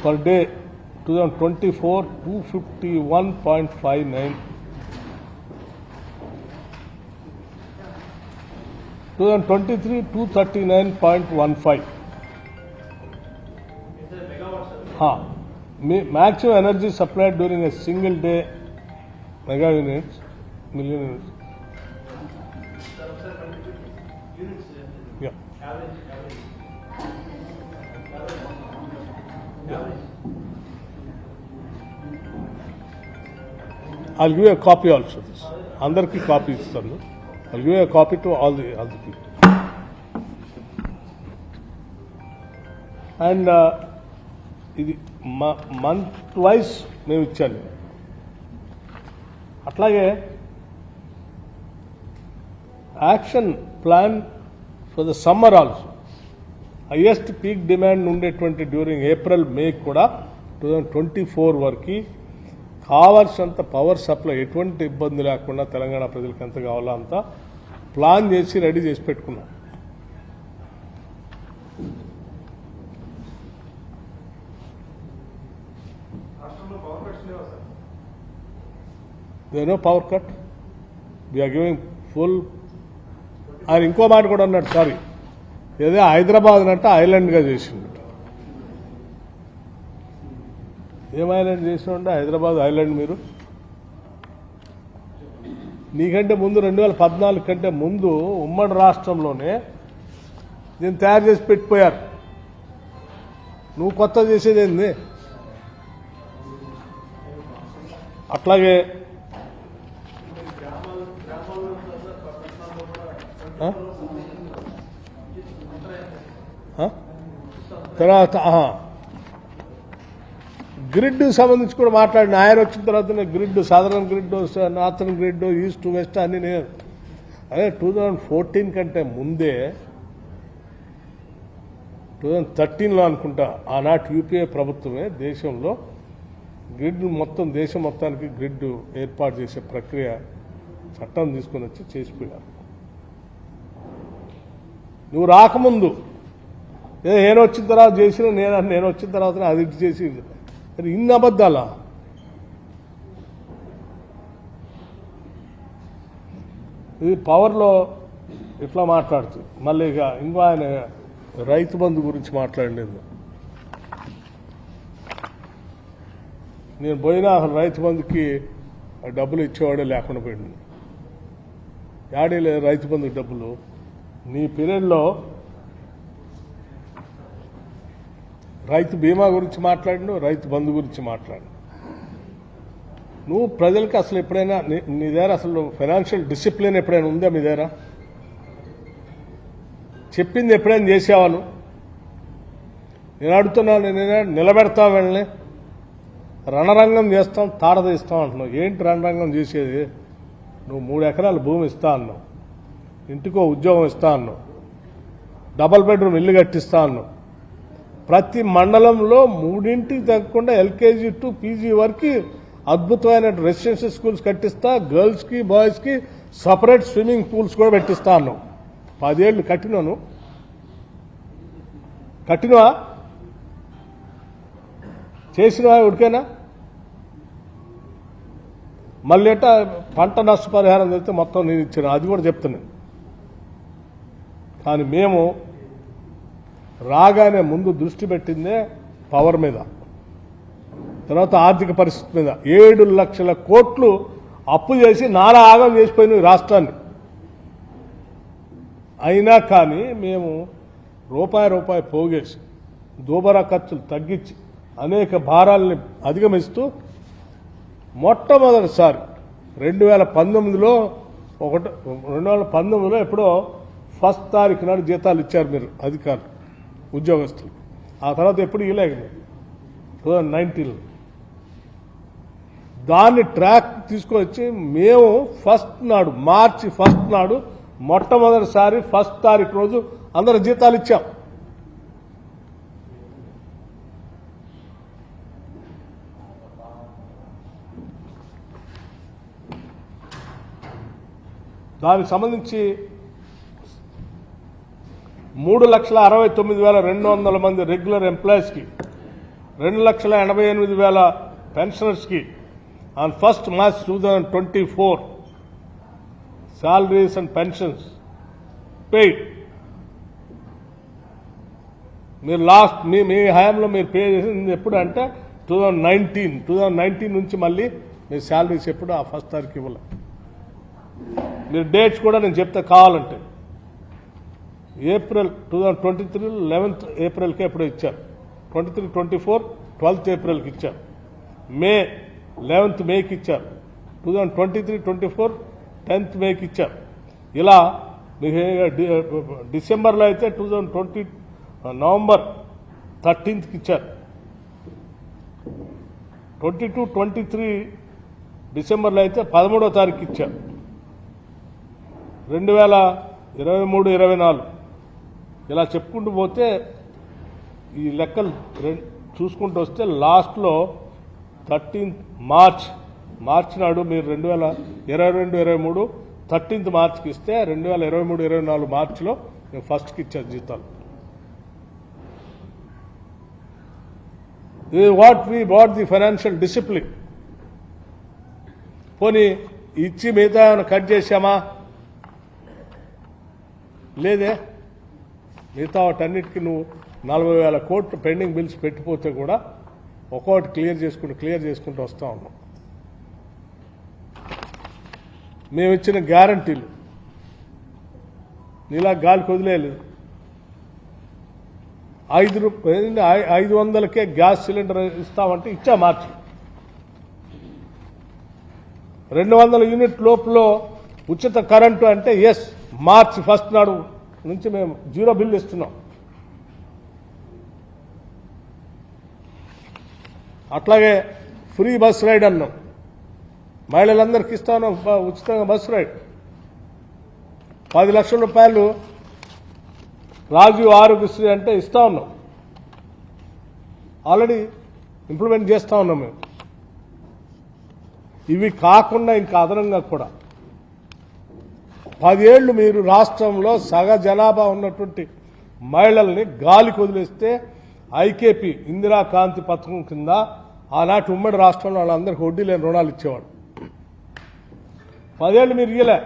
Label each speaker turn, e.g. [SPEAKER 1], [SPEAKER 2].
[SPEAKER 1] per day 2024 251.59, 2023 239.15. Maximum energy supplied during a single day, mega units, million units. Yeah. I'll give you a copy also. This andarki copy istanu. I'll give you a copy to all the people. And ఇది month wise మేము ఇచ్చాను. అట్లాగే action plan for the summer also highest peak demand ఉండేటువంటి during April May కూడా 2024 వరకు కావాల్సినంత power supply ఎటువంటి ఇబ్బంది లేకుండా తెలంగాణ ప్రజలకు ఎంత కావాలో అంత ప్లాన్ చేసి రెడీ చేసి పెట్టుకున్నాం. There is no power cut. We are giving full. ఆయన ఇంకో మాట కూడా అన్నాడు, సారీ, ఏదో హైదరాబాద్ అంటే ఐలాండ్గా చేసిండు. ఏం ఐలాండ్ చేసినంటే హైదరాబాద్ ఐలాండ్. మీరు నీకంటే ముందు 2014 కంటే ముందు ఉమ్మడి రాష్ట్రంలోనే దీన్ని తయారు చేసి పెట్టిపోయారు. నువ్వు కొత్త చేసేది ఏంది? అట్లాగే తర్వాత గ్రిడ్ సంబంధించి కూడా మాట్లాడిన ఆయన వచ్చిన తర్వాత grid, southern grid, northern grid, east west అన్ని నేను అదే 2014 కంటే ముందే 2013లో అనుకుంటా ఆనాటి యూపీఏ ప్రభుత్వమే దేశంలో గ్రిడ్ మొత్తం దేశం మొత్తానికి గ్రిడ్ ఏర్పాటు చేసే ప్రక్రియ చట్టం తీసుకొని వచ్చి చేసిపోయారు. నువ్వు రాకముందు నేను వచ్చిన తర్వాత చేసిన నేను వచ్చిన తర్వాత అది చేసి ఇన్ని అబద్ధాలా? ఇది పవర్లో ఇట్లా మాట్లాడుతుంది. మళ్ళీ ఇక ఇంకో ఆయన రైతు బంధు గురించి మాట్లాడలేదు. నేను పోయినా అసలు రైతు బంధుకి డబ్బులు ఇచ్చేవాడే లేకుండా పోయింది. యాడే లేదు రైతు బంధుకి డబ్బులు. నీ పీరియడ్లో రైతు బీమా గురించి మాట్లాడిను, రైతు బంధు గురించి మాట్లాడు. నువ్వు ప్రజలకు అసలు ఎప్పుడైనా నీ దగ్గర అసలు ఫైనాన్షియల్ డిసిప్లిన్ ఎప్పుడైనా ఉందా మీ దగ్గర? చెప్పింది ఎప్పుడైనా చేసావాను? నేను అడుగుతున్నాను, నేను నిలబెడతా వెళ్ళని రణరంగం చేస్తాం, తాడదీస్తాం అంటున్నావు. ఏంటి రణరంగం చేసేది? నువ్వు 3 ఎకరాల భూమి ఇస్తా అన్నావు, ఇంటికో ఉద్యోగం ఇస్తా అన్నావు, డబల్ బెడ్రూమ్ ఇల్లు కట్టిస్తా అన్నావు. ప్రతి మండలంలో 3 తగ్గకుండా ఎల్కేజీ టు పీజీ వరకు అద్భుతమైన రెసిడెన్షియల్ స్కూల్స్ కట్టిస్తా, గర్ల్స్కి బాయ్స్కి సపరేట్ స్విమ్మింగ్ పూల్స్ కూడా పెట్టిస్తా అన్నావు. 10 ఏళ్ళు కట్టినాను. కట్టినవా? చేసినవా? ఉడికేనా? మళ్ళీ ఎట్టా పంట నష్టపరిహారం చేస్తే మొత్తం నేను ఇచ్చాను, అది కూడా చెప్తున్నాను. కానీ మేము రాగానే ముందు దృష్టి పెట్టిందే పవర్ మీద, తర్వాత ఆర్థిక పరిస్థితి మీద. 7 లక్షల కోట్లు అప్పు చేసి నానా ఆగం చేసిపోయిన రాష్ట్రాన్ని. అయినా కానీ మేము రూపాయి పోగేసి దోబరా ఖర్చులు తగ్గించి అనేక భారాలని అధిగమిస్తూ మొట్టమొదటిసారి 2019లో ఎప్పుడో 1st తారీఖు నాడు జీతాలు ఇచ్చారు మీరు అధికారులు, ఉద్యోగస్తులు. ఆ తర్వాత ఎప్పుడు ఇలాగ 2019లో దాన్ని ట్రాక్ తీసుకొచ్చి మేము మార్చి 1st నాడు మొట్టమొదటిసారి 1st తారీఖు రోజు అందరు జీతాలు ఇచ్చాం. దానికి సంబంధించి 3,69,200 మంది రెగ్యులర్ ఎంప్లాయీస్కి 2,88,000 పెన్షనర్స్కి on 1st March 2024 salaries and pensions paid. మీరు లాస్ట్ మీ హయాంలో మీరు పే చేసింది ఎప్పుడు అంటే 2019 నుంచి మళ్ళీ మీ శాలరీస్ ఎప్పుడు ఆ 1st తారీఖు ఇవ్వలే. మీరు డేట్స్ కూడా నేను చెప్తే కావాలంటే ఏప్రిల్ 2023 11th ఏప్రిల్కి ఎప్పుడో ఇచ్చారు, 23-24 12th ఏప్రిల్కి ఇచ్చారు, మే 11th మేకి ఇచ్చారు, 2023-24 10th మేకి ఇచ్చారు. ఇలా డిసెంబర్లో అయితే 2020 నవంబర్ 13th ఇచ్చారు, 22-23 డిసెంబర్లో అయితే 13వ తారీఖు ఇచ్చారు. 2023-24 ఇలా చెప్పుకుంటూ పోతే ఈ లెక్కలు చూసుకుంటూ వస్తే లాస్ట్లో 13th మార్చ్ నాడు మీరు 2022-23 13th మార్చికి ఇస్తే 2023-24 మార్చిలో మేము ఫస్ట్కి ఇచ్చారు జీతాలు. ఇది వాట్ ది ఫైనాన్షియల్ డిసిప్లిన్. పోనీ ఇచ్చి మిగతా ఏమైనా కట్ చేశామా? లేదే. మిగతా వాటన్నిటికీ నువ్వు 40,000 కోట్లు పెండింగ్ బిల్స్ పెట్టిపోతే కూడా ఒక్కొక్కటి క్లియర్ చేసుకుంటూ వస్తూ ఉన్నాం. మేము ఇచ్చిన గ్యారంటీలు నీలా గాలికి వదిలేయలేదు. 500కే గ్యాస్ సిలిండర్ ఇస్తామంటే ఇచ్చా మార్చి. 200 యూనిట్ లోపల ఉచిత కరెంటు అంటే ఎస్, మార్చి 1st నాడు నుంచి మేము 0 బిల్లు ఇస్తున్నాం. అట్లాగే ఫ్రీ బస్ రైడ్ అన్నాం, మహిళలందరికీ ఇస్తాను ఉచితంగా బస్ రైడ్. 10 లక్షల రూపాయలు రాజీవ్ ఆరోగ్యశ్రీ అంటే ఇస్తా ఉన్నాం, ఆల్రెడీ ఇంప్లిమెంట్ చేస్తా ఉన్నాం మేము. ఇవి కాకుండా ఇంకా అదనంగా కూడా 10 ఏళ్లు మీరు రాష్ట్రంలో సగ జనాభా ఉన్నటువంటి మహిళల్ని గాలికి వదిలేస్తే ఐకేపీ ఇందిరా కాంతి పథకం కింద ఆనాటి ఉమ్మడి రాష్ట్రంలో వాళ్ళందరికీ వడ్డీ లేని రుణాలు ఇచ్చేవాడు. 10 ఏళ్లు మీరు ఇయ్యలే.